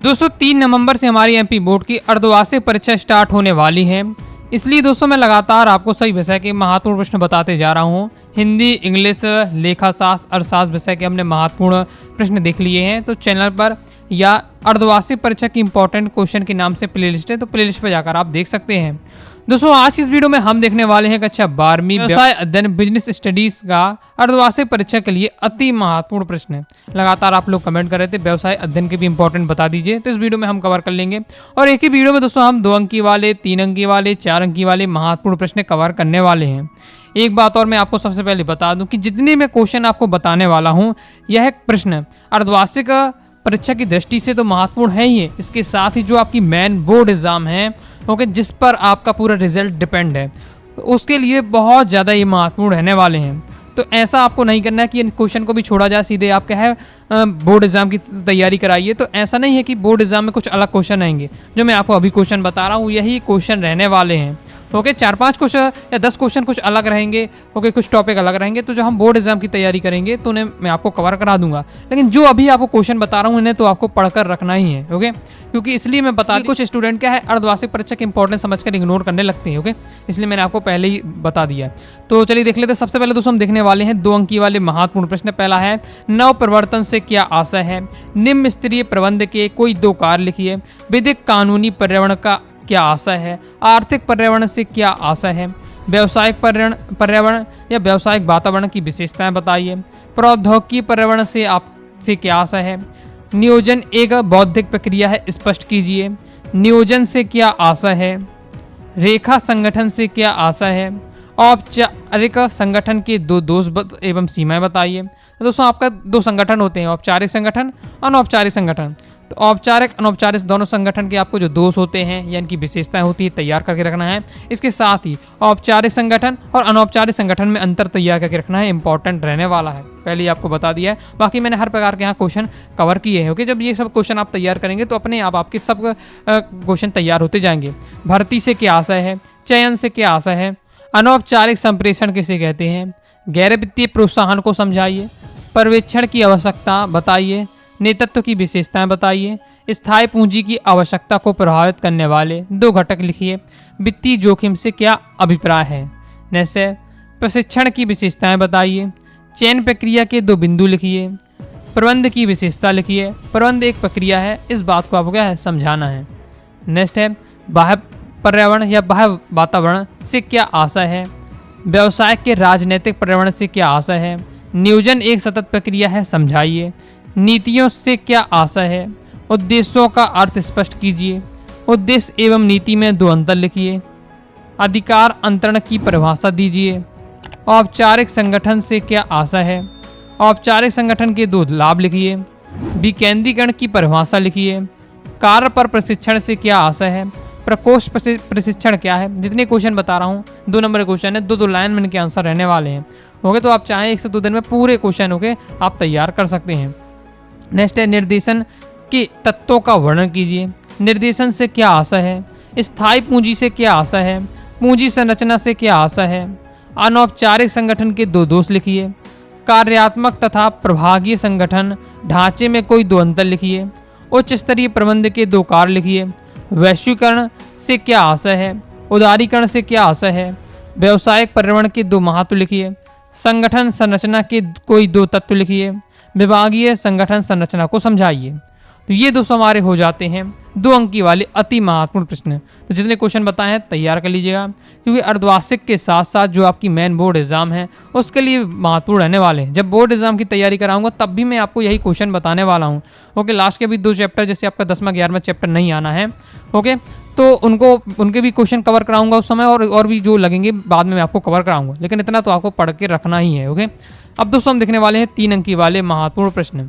दोस्तों 3 नवंबर से हमारी एमपी बोर्ड की अर्धवार्षिक परीक्षा स्टार्ट होने वाली है। इसलिए दोस्तों मैं लगातार आपको सही विषय के महत्वपूर्ण प्रश्न बताते जा रहा हूँ। हिंदी, इंग्लिश, लेखाशास्त्र, अर्थशास्त्र विषय के हमने महत्वपूर्ण प्रश्न देख लिए हैं। तो चैनल पर या अर्धवार्षिक परीक्षा की इंपॉर्टेंट क्वेश्चन के नाम से प्लेलिस्ट है, तो प्लेलिस्ट पर जाकर आप देख सकते हैं। दोस्तों आज की इस वीडियो में हम देखने वाले हैं कक्षा 12वीं व्यवसाय अध्ययन बिजनेस स्टडीज का अर्धवार्षिक परीक्षा के लिए अति महत्वपूर्ण प्रश्न है। लगातार आप लोग कमेंट कर रहे थे व्यवसाय अध्ययन के भी इंपॉर्टेंट बता दीजिए, तो इस वीडियो में हम कवर कर लेंगे। और एक ही वीडियो में दोस्तों हम 2 अंकी वाले, 3 अंकी वाले, 4 अंकी वाले महत्वपूर्ण प्रश्न कवर करने वाले हैं। एक बात और मैं आपको सबसे पहले बता दूं कि जितने मैं क्वेश्चन आपको बताने वाला हूं, यह प्रश्न अर्धवार्षिक परीक्षा की दृष्टि से तो महत्वपूर्ण है ही है, इसके साथ ही जो आपकी मेन बोर्ड एग्जाम है, ओके, जिस पर आपका पूरा रिजल्ट डिपेंड है, उसके लिए बहुत ज़्यादा ये महत्वपूर्ण रहने वाले हैं। तो ऐसा आपको नहीं करना है कि इन क्वेश्चन को भी छोड़ा जाए, सीधे आप क्या है बोर्ड एग्जाम की तैयारी कराइए। तो ऐसा नहीं है कि बोर्ड एग्जाम में कुछ अलग क्वेश्चन आएंगे। जो मैं आपको अभी क्वेश्चन बता रहा हूँ यही क्वेश्चन रहने वाले हैं। ओके, 4-5 क्वेश्चन या 10 क्वेश्चन कुछ अलग रहेंगे, ओके, कुछ टॉपिक अलग रहेंगे। तो जो हम बोर्ड एग्जाम की तैयारी करेंगे तो उन्हें मैं आपको कवर करा दूंगा। लेकिन जो अभी आपको क्वेश्चन बता रहा हूँ इन्हें तो आपको पढ़कर रखना ही है। ओके, क्योंकि इसलिए मैं बता दी, कुछ स्टूडेंट क्या है अर्धवार्षिक परीक्षा के इंपॉर्टेंस समझकर इग्नोर करने लगते हैं। ओके, इसलिए मैंने आपको पहले ही बता दिया। तो चलिए देख लेते हैं। सबसे पहले दोस्तों हम देखने वाले हैं 2 अंकी वाले महत्वपूर्ण प्रश्न। पहला है नव प्रवर्तन से क्या आशय है। निम्न स्तरीय प्रबंध के कोई 2 कार्य लिखिए। विधिक कानूनी पर्यावरण का क्या आशय है। आर्थिक पर्यावरण से क्या आशय है। व्यावसायिक पर्यावरण या व्यावसायिक वातावरण की विशेषताएं बताइए। प्रौद्योगिकी पर्यावरण से क्या आशय है। नियोजन एक बौद्धिक प्रक्रिया है, स्पष्ट कीजिए। नियोजन से क्या आशय है। रेखा संगठन से क्या आशय है। औपचारिक संगठन के 2 दोष एवं सीमाएं बताइए। तो दोस्तों आपका 2 संगठन होते हैं, औपचारिक संगठन, अनौपचारिक संगठन। तो औपचारिक अनौपचारिक दोनों संगठन के आपको जो दोष होते हैं या इनकी विशेषताएं होती है तैयार करके रखना है। इसके साथ ही औपचारिक संगठन और अनौपचारिक संगठन में अंतर तैयार करके रखना है, इंपॉर्टेंट रहने वाला है। पहले ही आपको बता दिया है। बाकी मैंने हर प्रकार के यहाँ क्वेश्चन कवर किए हैं। ओके, जब ये सब क्वेश्चन आप तैयार करेंगे तो अपने आप आपके सब क्वेश्चन तैयार होते जाएंगे। भर्ती से क्या आशय है। चयन से क्या आशय है। अनौपचारिक संप्रेषण किसे कहते हैं। गैर वित्तीय प्रोत्साहन को समझाइए। पर्यवेक्षण की आवश्यकता बताइए। नेतृत्व की विशेषताएं बताइए। स्थायी पूंजी की आवश्यकता को प्रभावित करने वाले 2 घटक लिखिए। वित्तीय जोखिम से क्या अभिप्राय है। जैसे प्रशिक्षण की विशेषताएं बताइए। चयन प्रक्रिया के 2 बिंदु लिखिए। प्रबंध की विशेषता लिखिए। प्रबंध एक प्रक्रिया है, इस बात को आपको क्या है समझाना है। नेक्स्ट है बाह्य पर्यावरण या बाह्य वातावरण से क्या आशय है। व्यवसाय के राजनीतिक पर्यावरण से क्या आशय है। नियोजन एक सतत प्रक्रिया है, समझाइए। नीतियों से क्या आशय है। उद्देश्यों का अर्थ स्पष्ट कीजिए। उद्देश्य एवं नीति में 2 अंतर लिखिए। अधिकार अंतरण की परिभाषा दीजिए। औपचारिक संगठन से क्या आशय है। औपचारिक संगठन के 2 लाभ लिखिए। विकेंद्रीकरण की परिभाषा लिखिए। कार्य पर प्रशिक्षण से क्या आशय है। प्रकोष्ठ प्रशिक्षण क्या है। जितने क्वेश्चन बता रहा हूँ 2 नंबर क्वेश्चन है, 2 लाइन में इनके आंसर रहने वाले हैं। ओके, तो आप चाहें 1 से 2 दिन में पूरे क्वेश्चन ओके आप तैयार कर सकते हैं। नेक्स्ट है निर्देशन के तत्वों का वर्णन कीजिए। निर्देशन से क्या आशय है। स्थायी पूंजी से क्या आशय है। पूंजी संरचना से क्या आशय है। अनौपचारिक संगठन के 2 दोष लिखिए। कार्यात्मक तथा प्रभागीय संगठन ढांचे में कोई 2 अंतर लिखिए। उच्च स्तरीय प्रबंध के 2 कार्य लिखिए। वैश्वीकरण से क्या आशय है। उदारीकरण से क्या आशय है। व्यावसायिक पर्यावरण के 2 महत्व लिखिए। संगठन संरचना के कोई 2 तत्व लिखिए। विभागीय संगठन संरचना को समझाइए। तो ये दोस्तों हमारे हो जाते हैं 2 अंकी वाले अति महत्वपूर्ण प्रश्न। तो जितने क्वेश्चन बताए हैं तैयार कर लीजिएगा, क्योंकि अर्धवार्षिक के साथ साथ जो आपकी मेन बोर्ड एग्जाम है उसके लिए महत्वपूर्ण रहने वाले हैं। जब बोर्ड एग्जाम की तैयारी कराऊंगा तब भी मैं आपको यही क्वेश्चन बताने वाला हूँ। ओके, लास्ट के भी 2 चैप्टर जैसे आपका 10वां 11वां चैप्टर नहीं आना है, ओके, तो उनके भी क्वेश्चन कवर कराऊंगा उस समय, और भी जो लगेंगे बाद में मैं आपको कवर कराऊंगा। लेकिन इतना तो आपको पढ़ के रखना ही है। ओके, अब दोस्तों हम देखने वाले हैं 3 अंकी वाले महत्वपूर्ण प्रश्न।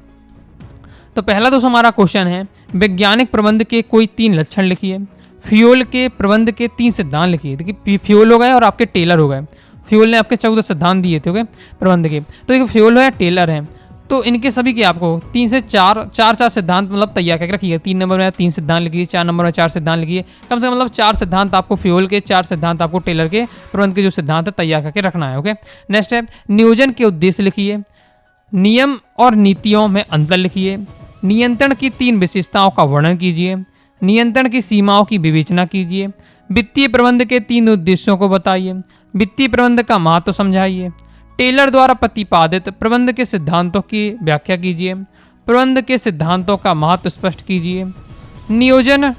तो पहला दोस्तों हमारा क्वेश्चन है वैज्ञानिक प्रबंध के कोई 3 लक्षण लिखिए। फ्यूल के प्रबंध के 3 सिद्धांत लिखिए। देखिए फ्यूल हो गए और आपके टेलर हो गए। फ्यूल ने आपके 14 सिद्धांत दिए थे ओके प्रबंध के। तो देखिए फ्यूल है, टेलर है, तो इनके सभी के आपको 3 से 4 सिद्धांत मतलब तैयार करके रखिए। 3 नंबर में 3 सिद्धांत लिखिए, 4 नंबर में 4 सिद्धांत लिखिए। कम से कम मतलब 4 सिद्धांत आपको फ्यूल के, 4 सिद्धांत आपको टेलर के, प्रबंध के जो सिद्धांत है तैयार करके रखना है। ओके, नेक्स्ट है नियोजन के उद्देश्य लिखिए। नियम और नीतियों में अंतर लिखिए। नियंत्रण की 3 विशेषताओं का वर्णन कीजिए। नियंत्रण की सीमाओं की विवेचना कीजिए। वित्तीय प्रबंध के 3 उद्देश्यों को बताइए। वित्तीय प्रबंध का महत्व समझाइए। टेलर द्वारा प्रतिपादित प्रबंध के सिद्धांतों की व्याख्या कीजिए। प्रबंध के सिद्धांतों का महत्व स्पष्ट कीजिए। नियोजन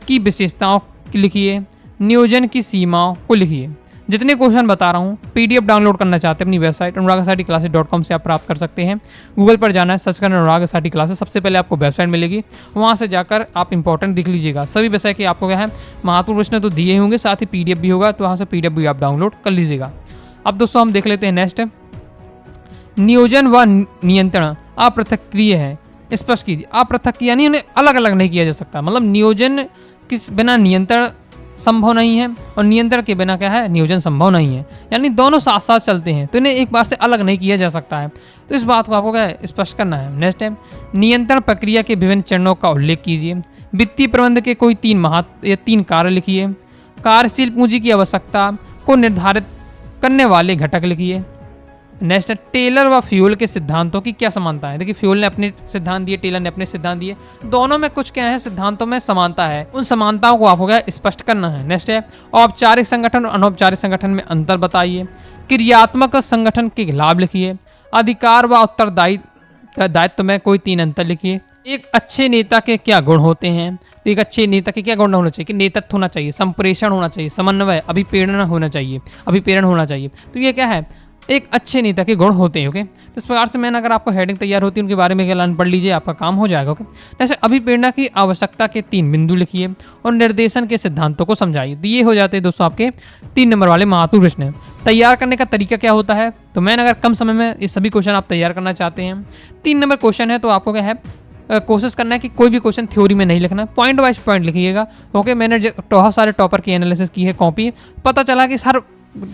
की विशेषताओं लिखिए। नियोजन की सीमाओं को लिखिए। जितने क्वेश्चन बता रहा हूँ PDF डाउनलोड करना चाहते हैं अपनी वेबसाइट anurag.classes.com से आप प्राप्त कर सकते हैं। गूगल पर जाना है, सर्च करना अनुराग साटी क्लासेस, सबसे पहले आपको वेबसाइट मिलेगी, वहाँ से जाकर आप इंपॉर्टेंट दिख लीजिएगा। सभी विषय के आपको क्या है महत्वपूर्ण प्रश्न तो दिए होंगे, साथ ही PDF भी होगा, तो वहाँ से PDF भी आप डाउनलोड कर लीजिएगा। अब दोस्तों हम देख लेते हैं नेक्स्ट, नियोजन व नियंत्रण अपृथक्रिय है, स्पष्ट कीजिए। अपृथक यानी उन्हें अलग अलग नहीं किया जा सकता, मतलब नियोजन किस बिना नियंत्रण संभव नहीं है और नियंत्रण के बिना क्या है नियोजन संभव नहीं है, यानी दोनों साथ साथ चलते हैं, तो इन्हें एक बार से अलग नहीं किया जा सकता है। तो इस बात को आपको क्या है स्पष्ट करना है। नेक्स्ट है, नियंत्रण प्रक्रिया के विभिन्न चरणों का उल्लेख कीजिए। वित्तीय प्रबंध के कोई 3 कार्य लिखिए। कार्यशील पूंजी की आवश्यकता को निर्धारित करने वाले घटक लिखिए। नेक्स्ट है, टेलर व फ्यूल के सिद्धांतों की क्या समानता है। देखिए फ्यूल ने अपने सिद्धांत दिए, टेलर ने अपने सिद्धांत दिए, दोनों में कुछ क्या है सिद्धांतों में समानता है, उन समानताओं को आपको क्या स्पष्ट करना है। नेक्स्ट है, औपचारिक संगठन और अनौपचारिक संगठन में अंतर बताइए। क्रियात्मक संगठन के लाभ लिखिए। अधिकार व उत्तरदायित्व में कोई 3 अंतर लिखिए। एक अच्छे नेता के क्या गुण होते हैं। तो एक अच्छे नेता के क्या गुण होना चाहिए कि नेतृत्व होना चाहिए, संप्रेषण होना चाहिए, समन्वय, अभिप्रेरण होना चाहिए। तो ये क्या है एक अच्छे नेता के गुण होते हैं। ओके, तो इस प्रकार से मैंने अगर आपको हेडिंग तैयार होती है उनके बारे में लाइन पढ़ लीजिए, आपका काम हो जाएगा। ओके, जैसे अभिप्रेरणा की आवश्यकता के 3 बिंदु लिखिए और निर्देशन के सिद्धांतों को समझाइए। तो ये हो जाते हैं दोस्तों आपके 3 नंबर वाले महत्वपूर्ण प्रश्न। तैयार करने का तरीका क्या होता है, तो मैंने अगर कम समय में ये सभी क्वेश्चन आप तैयार करना चाहते हैं, 3 नंबर क्वेश्चन है, तो आपको क्या है कोशिश करना है कि कोई भी क्वेश्चन थ्योरी में नहीं लिखना है, पॉइंट वाइज पॉइंट लिखिएगा। ओके, मैंने बहुत सारे टॉपर की एनालिसिस की है कॉपी, पता चला कि हर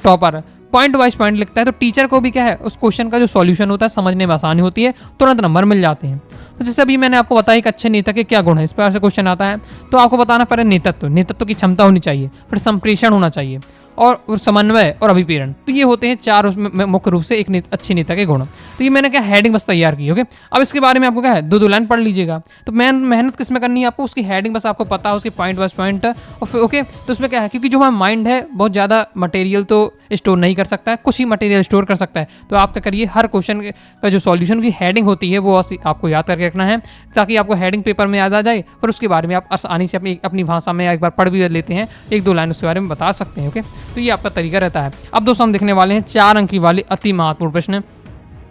टॉपर पॉइंट वाइज पॉइंट लिखता है, तो टीचर को भी क्या है उस क्वेश्चन का जो सॉल्यूशन होता है समझने में आसानी होती है, तुरंत नंबर मिल जाते हैं। तो जैसे अभी मैंने आपको बताया कि अच्छे नेता के क्या गुण है, इस प्रकार से क्वेश्चन आता है, तो आपको बताना पड़े नेतृत्व की क्षमता होनी चाहिए, फिर संप्रेषण होना चाहिए और समन्वय और अभिप्रेरण। तो ये होते हैं 4 उसमें मुख्य रूप से एक अच्छे नेता के गुण। तो ये मैंने क्या हेडिंग बस तैयार की। ओके, अब इसके बारे में आपको क्या है 2 लाइन पढ़ लीजिएगा। तो मेहनत किस में करनी है आपको, उसकी हेडिंग बस आपको पता है, उसके पॉइंट वाइज पॉइंट। और फिर ओके, तो उसमें क्या है क्योंकि जो हमारा माइंड है बहुत ज़्यादा मटेरियल तो स्टोर नहीं कर सकता है, कुछ ही मटेरियल स्टोर कर सकता है। तो आप क्या करिए हर क्वेश्चन का जो सॉल्यूशन की हेडिंग होती है वो आपको याद करके रखना है, ताकि आपको हेडिंग पेपर में याद आ जाए, पर उसके बारे में आप आसानी से अपनी भाषा में एक बार पढ़ भी लेते हैं, 1-2 लाइन उसके बारे में बता सकते हैं। ओके, तो ये आपका तरीका रहता है। अब दोस्तों हम देखने वाले हैं 4 अंक की वाली अति महत्वपूर्ण प्रश्न।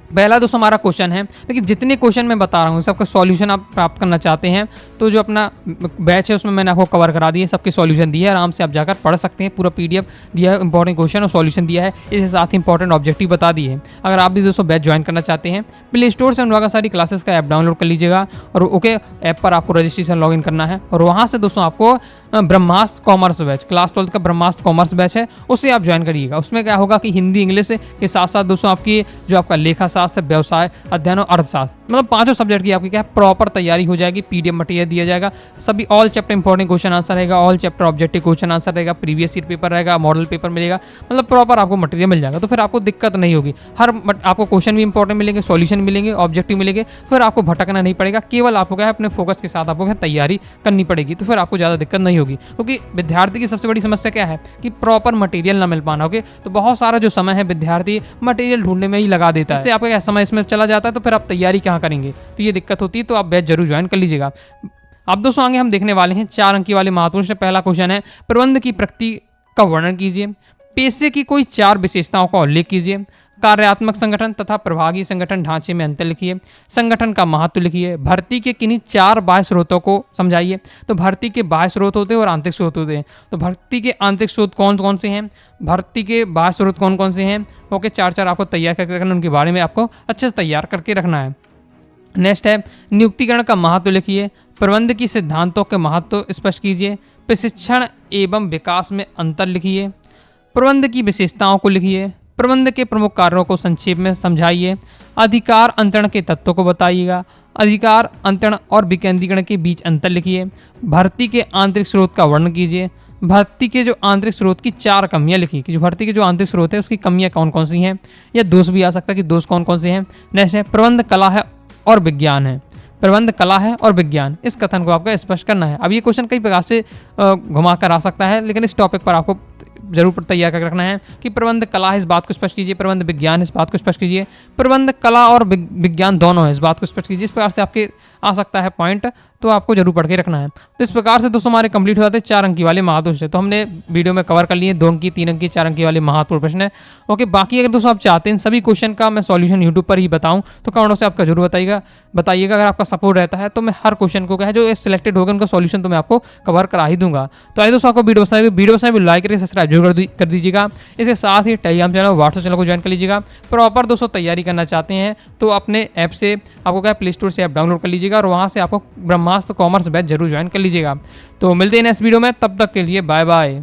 पहला दोस्तों हमारा क्वेश्चन है, देखिए जितने क्वेश्चन मैं बता रहा हूँ सबका सॉल्यूशन आप प्राप्त करना चाहते हैं तो जो अपना बैच है उसमें मैंने आपको कवर करा दिए, सबके सॉल्यूशन दिए है, आराम से आप जाकर पढ़ सकते हैं। पूरा PDF दिया है, इंपॉर्टेंट क्वेश्चन और सॉल्यूशन दिया है, इसके साथ ही इंपॉर्टेंट ऑब्जेक्टिव बता दिए हैं। अगर आप भी दोस्तों बैच ज्वाइन करना चाहते हैं, प्ले स्टोर से अनुराग साटी क्लासेस का ऐप डाउनलोड कर लीजिएगा और ओके ऐप पर आपको रजिस्ट्रेशन लॉगिन करना है और वहाँ से दोस्तों आपको ब्रह्मास्त्र कॉमर्स बैच, क्लास 12 का ब्रह्मास्त्र कॉमर्स बैच है, उसे आप ज्वाइन करिएगा। उसमें क्या होगा कि हिंदी इंग्लिश के साथ साथ दोस्तों आपकी जो आपका लेखा शास्त्र, व्यवसाय अध्ययन और अर्थशास्त्र, मतलब 5 सब्जेक्ट की आपकी क्या है प्रॉपर तैयारी हो जाएगी। PDF मटेरियल दिया जाएगा, सभी all chapter important question answer रहेगा, all chapter objective question answer रहेगा, प्रीवियस ईयर पेपर रहेगा, मॉडल पेपर मिलेगा, मतलब प्रॉपर आपको मटेरियल मिल जाएगा। तो फिर आपको दिक्कत नहीं होगी, आपको क्वेश्चन भी इंपॉर्टेंट मिलेंगे, सॉल्यूशन मिलेंगे, ऑब्जेक्टिव मिलेंगे, फिर आपको भटकना नहीं पड़ेगा, केवल आपको क्या है अपने फोकस के साथ आपको तैयारी करनी पड़ेगी, तो फिर आपको ज़्यादा दिक्कत नहीं होगी। क्योंकि विद्यार्थी की सबसे बड़ी समस्या क्या है कि प्रॉपर मटेरियल ना मिल पाना। ओके, तो बहुत सारा जो समय है विद्यार्थी मटेरियल ढूंढने में ही लगा देता है, इससे आपका क्या समय इसमें चला जाता है, तो फिर आप तैयारी कहाँ करेंगे, तो ये दिक्कत होती है। तो आप बैच जरूर ज्वाइन कर लीजिएगा। अब दोस्तों आगे हम देखने वाले हैं 4 अंक की वाले महत्वपूर्ण। पहला क्वेश्चन है प्रबंध की प्रकृति का वर्णन कीजिए। पेशे की कोई 4 विशेषताओं का उल्लेख कीजिए। कार्यात्मक संगठन तथा प्रभागी संगठन ढांचे में अंतर लिखिए। संगठन का महत्व लिखिए। भर्ती के किन्हीं 4 बाह्य स्रोतों को समझाइए। तो भर्ती के बाह्य स्रोत होते हैं और आंतरिक स्रोत होते हैं। तो भर्ती के आंतरिक स्रोत कौन कौन से हैं, भर्ती के बाह्य स्रोत कौन कौन से हैं, ओके 4 आपको तैयार करके रखना, उनके बारे में आपको अच्छे से तैयार करके रखना है। नेक्स्ट है नियुक्तिकरण का महत्व लिखिए। प्रबंध की सिद्धांतों के महत्व स्पष्ट कीजिए। प्रशिक्षण एवं विकास में अंतर लिखिए। प्रबंध की विशेषताओं को लिखिए। प्रबंध के प्रमुख कार्यों को संक्षेप में समझाइए। अधिकार अंतरण के तत्वों को बताइएगा। अधिकार अंतरण और विकेंद्रीकरण के बीच अंतर लिखिए। भर्ती के आंतरिक स्रोत का वर्णन कीजिए। भर्ती के जो आंतरिक स्रोत की 4 कमियां लिखी कि जो भर्ती के जो आंतरिक स्रोत है उसकी कमियां कौन कौन सी हैं, या दोष भी आ सकता है कि दोष कौन कौन से हैं। नेक्स्ट है प्रबंध कला है और विज्ञान है। प्रबंध कला है और विज्ञान, इस कथन को आपको स्पष्ट करना है। अब ये क्वेश्चन कई प्रकार से घुमा कर आ सकता है, लेकिन इस टॉपिक पर आपको जरूर तैयार कर रखना है कि प्रबंध कला है, इस बात को स्पष्ट कीजिए, प्रबंध विज्ञान है, इस बात को स्पष्ट कीजिए, प्रबंध कला और विज्ञान दोनों है, इस बात को स्पष्ट कीजिए। इस प्रकार से आपके आ सकता है पॉइंट, तो आपको जरूर पढ़ के रखना है। तो इस प्रकार से दोस्तों हमारे कंप्लीट हो जाते हैं 4 अंकी वाले महत्वपूर्ण प्रश्न। तो हमने वीडियो में कवर कर लिए 2 अंकी, 3 अंकी, 4 अंकी वाले महत्वपूर्ण प्रश्न है। ओके, बाकी अगर दोस्तों आप चाहते हैं सभी क्वेश्चन का मैं सॉल्यूशन यूट्यूब पर ही बताऊं तो कमेंटों से आपका जरूर बताइएगा। अगर आपका सपोर्ट रहता है तो मैं हर क्वेश्चन को क्या है जो सिलेक्टेड होगा उनका सॉल्यूशन तो मैं आपको कवर करा ही दूंगा। तो आइए दोस्तों, आपको वीडियो पसंद लाइक करके सब्सक्राइब जरूर कर दीजिएगा। इसके साथ ही टेलीग्राम चैनल, व्हाट्सएप चैनल को ज्वाइन कर लीजिएगा। प्रॉपर दोस्तों तैयारी करना चाहते हैं तो अपने ऐप से आपको क्या प्ले स्टोर से ऐप डाउनलोड कर लीजिएगा और वहाँ से आपको ब्रह्मास्त्र कॉमर्स बैच जरूर ज्वाइन कर लीजिएगा। तो मिलते हैं नेक्स्ट वीडियो में, तब तक के लिए बाय बाय।